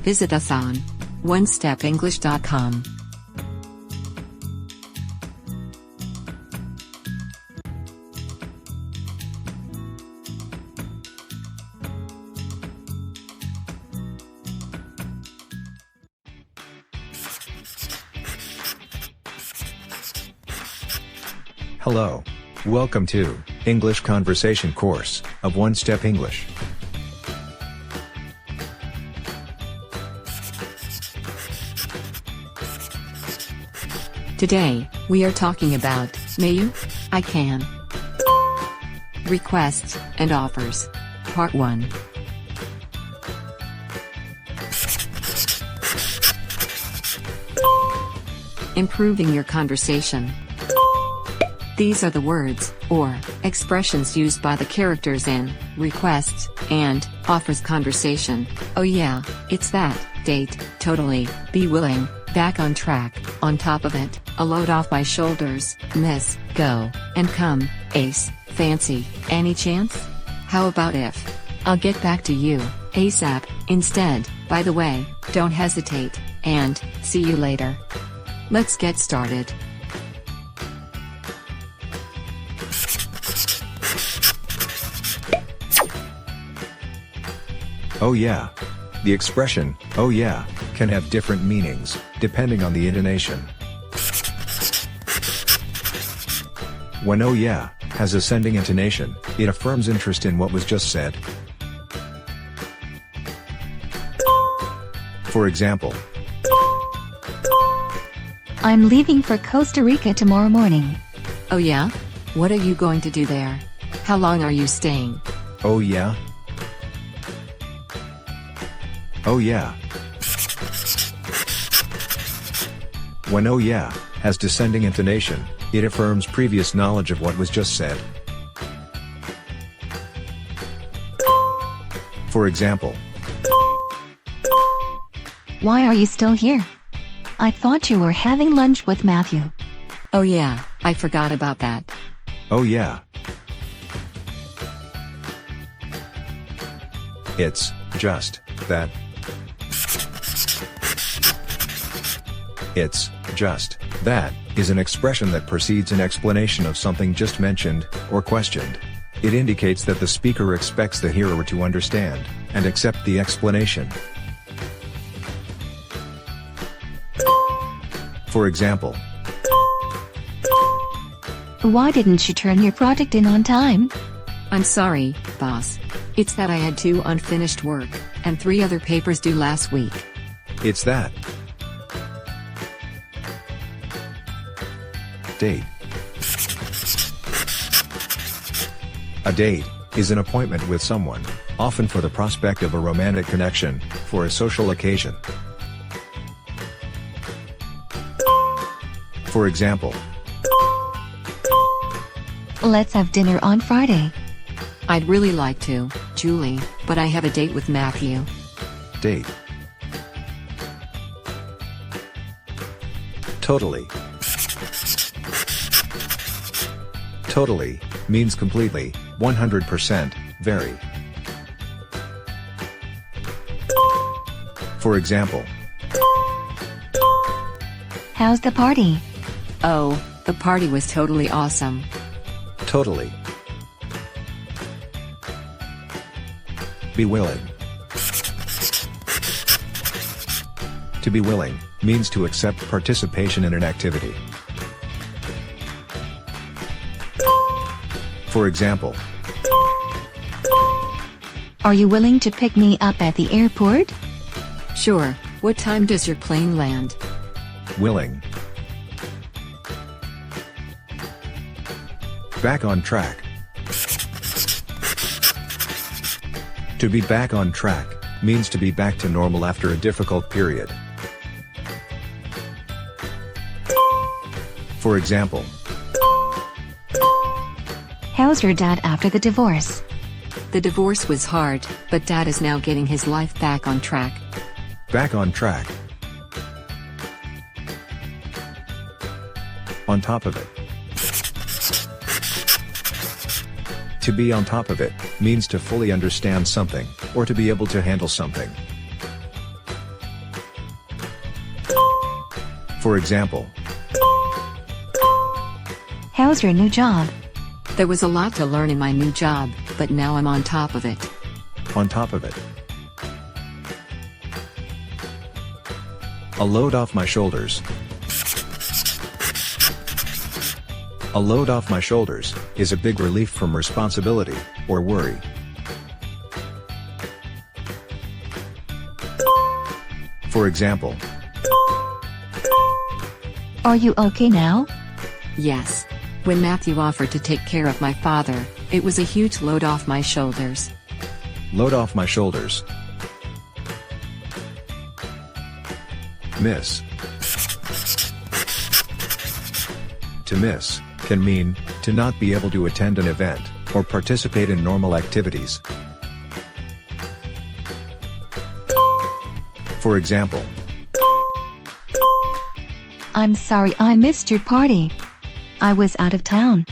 Visit us on onestepenglish.com. Hello. Welcome to English Conversation course of One Step English. Today, we are talking about may you, I can, requests and offers. Part 1. Improving your conversation. These are the words, or expressions used by the characters in requests and offers conversation. Oh yeah, it's that, date, totally, be willing, back on track, on top of it, a load off my shoulders, miss, go, and come, ace, fancy, any chance? How about if? I'll get back to you, ASAP, instead, by the way, don't hesitate, and, see you later. Let's get started. Oh yeah. The expression, oh yeah, can have different meanings, depending on the intonation. When oh yeah has ascending intonation, it affirms interest in what was just said. For example, I'm leaving for Costa Rica tomorrow morning. Oh yeah? What are you going to do there? How long are you staying? oh yeah? Oh yeah. When oh yeah has descending intonation, it affirms previous knowledge of what was just said. For example, Why are you still here? I thought you were having lunch with Matthew. Oh yeah, I forgot about that. oh yeah. It's just that. It's just that is an expression that precedes an explanation of something just mentioned or questioned. It indicates that the speaker expects the hearer to understand and accept the explanation. For example, Why didn't you turn your project in on time? I'm sorry, boss. It's that I had 2 unfinished work, and 3 other papers due last week. it's that. Date. A date is an appointment with someone, often for the prospect of a romantic connection, for a social occasion. For example, Let's have dinner on Friday. I'd really like to, Julie, but I have a date with Matthew. date. Totally. Totally means completely, 100%, very. For example, How's the party? Oh, the party was totally awesome. totally. Be willing. To be willing means to accept participation in an activity. For example, Are you willing to pick me up at the airport? Sure, what time does your plane land? willing. Back on track. To be back on track means to be back to normal after a difficult period. For example, How's your dad after the divorce? The divorce was hard, but Dad is now getting his life back on track. back on track. On top of it. To be on top of it means to fully understand something, or to be able to handle something. For example, How's your new job? There was a lot to learn in my new job, but now I'm on top of it. on top of it. A load off my shoulders. A load off my shoulders is a big relief from responsibility or worry. For example, Are you okay now? Yes. When Matthew offered to take care of my father, it was a huge load off my shoulders. load off my shoulders. Miss. To miss can mean to not be able to attend an event or participate in normal activities. For example, I'm sorry I missed your party. I was out of town.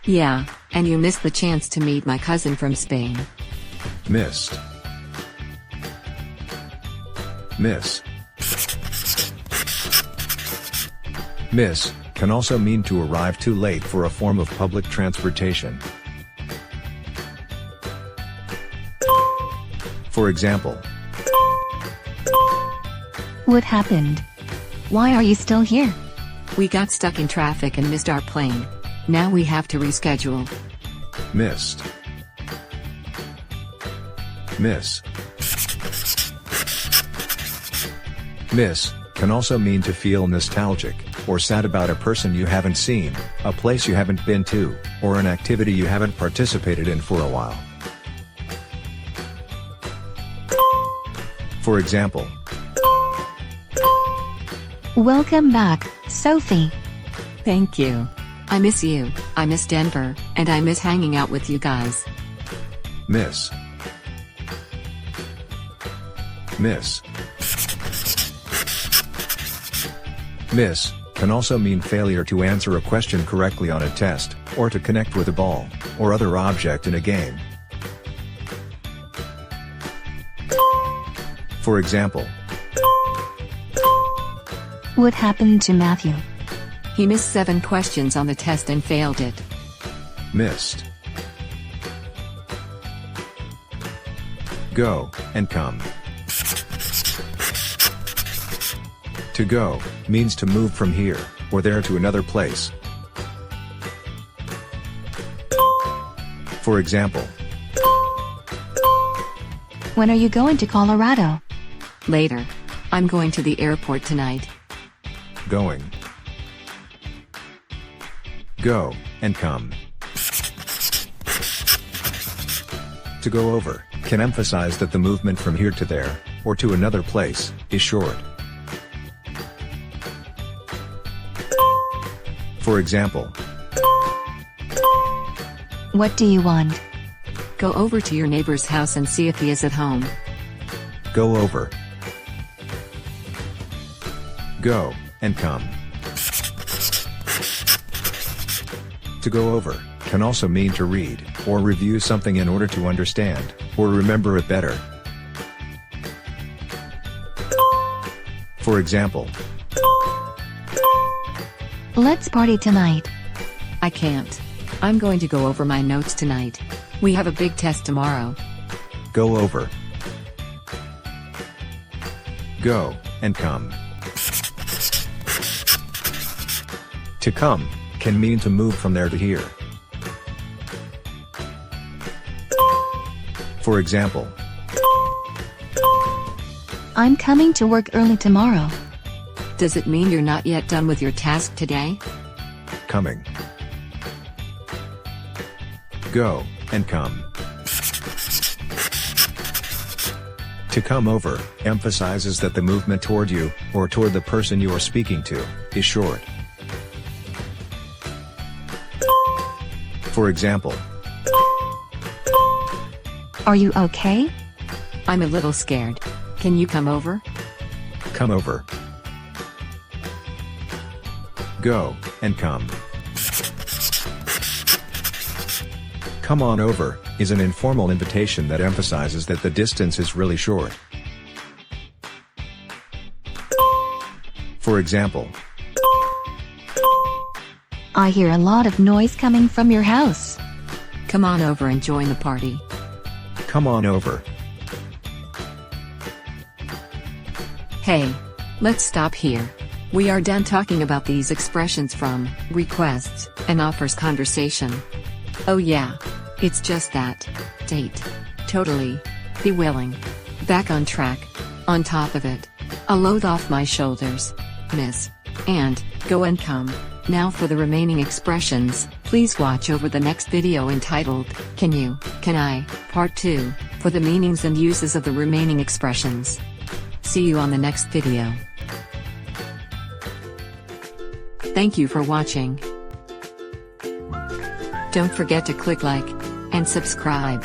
Yeah, and you missed the chance to meet my cousin from Spain. missed. Miss. Miss can also mean to arrive too late for a form of public transportation. For example, What happened? Why are you still here? We got stuck in traffic and missed our plane. Now we have to reschedule. missed. Miss. Miss can also mean to feel nostalgic or sad about a person you haven't seen, a place you haven't been to, or an activity you haven't participated in for a while. For example, Welcome back, Sophie. Thank you. I miss you, I miss Denver, and I miss hanging out with you guys. miss. Miss. Miss can also mean failure to answer a question correctly on a test, or to connect with a ball or other object in a game. For example, What happened to Matthew? He missed 7 questions on the test and failed it. missed. Go and come. To go means to move from here or there to another place. For example, When are you going to Colorado? Later. I'm going to the airport tonight. going. Go and come. To go over can emphasize that the movement from here to there, or to another place, is short. For example, What do you want? Go over to your neighbor's house and see if he is at home. go over. Go and come. To go over can also mean to read or review something in order to understand or remember it better. For example, Let's party tonight. I can't. I'm going to go over my notes tonight. We have a big test tomorrow. go over. Go and come. To come can mean to move from there to here. For example, I'm coming to work early tomorrow. Does it mean you're not yet done with your task today? coming. Go and come. To come over emphasizes that the movement toward you, or toward the person you are speaking to, is short. For example, Are you okay? I'm a little scared. Can you come over? come over. Go and come. Come on over is an informal invitation that emphasizes that the distance is really short. For example, I hear a lot of noise coming from your house. Come on over and join the party. Come on over. Hey, let's stop here. We are done talking about these expressions from requests and offers conversation. Oh yeah. It's just that. Date. Totally. Be willing. Back on track. On top of it. A load off my shoulders. Miss. And, go and come. Now for the remaining expressions, please watch over the next video entitled, Can You, Can I, Part 2, for the meanings and uses of the remaining expressions. See you on the next video. Thank you for watching. Don't forget to click like and subscribe.